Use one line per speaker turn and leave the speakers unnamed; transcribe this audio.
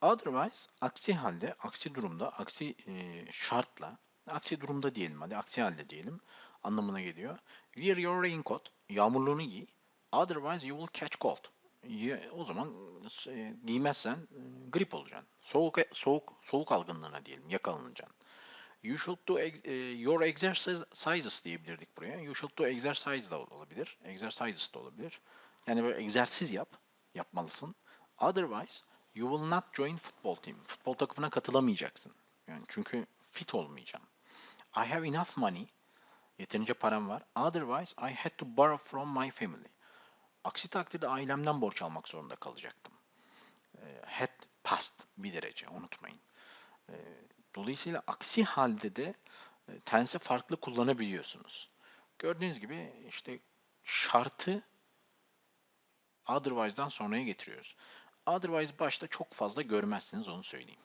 Otherwise, aksi halde, aksi durumda, aksi şartla, aksi durumda diyelim hadi, aksi halde diyelim anlamına geliyor. Wear your raincoat, yağmurluğunu giy. Otherwise you will catch cold. O zaman giymezsen grip olacaksın. Soğuk algınlığına diyelim, yakalanacaksın. You should do your exercises diyebilirdik buraya. You should do exercise da olabilir. Exercises da olabilir. Yani böyle egzersiz yapmalısın. Otherwise, you will not join football team. Futbol takımına katılamayacaksın. Yani çünkü fit olmayacaksın. I have enough money. Yeterince param var. Otherwise, I had to borrow from my family. Aksi takdirde ailemden borç almak zorunda kalacaktım. Had past bir derece unutmayın. E, Dolayısıyla aksi halde de tense farklı kullanabiliyorsunuz. Gördüğünüz gibi işte şartı otherwise'dan sonraya getiriyoruz. Otherwise başta çok fazla görmezsiniz onu söyleyeyim.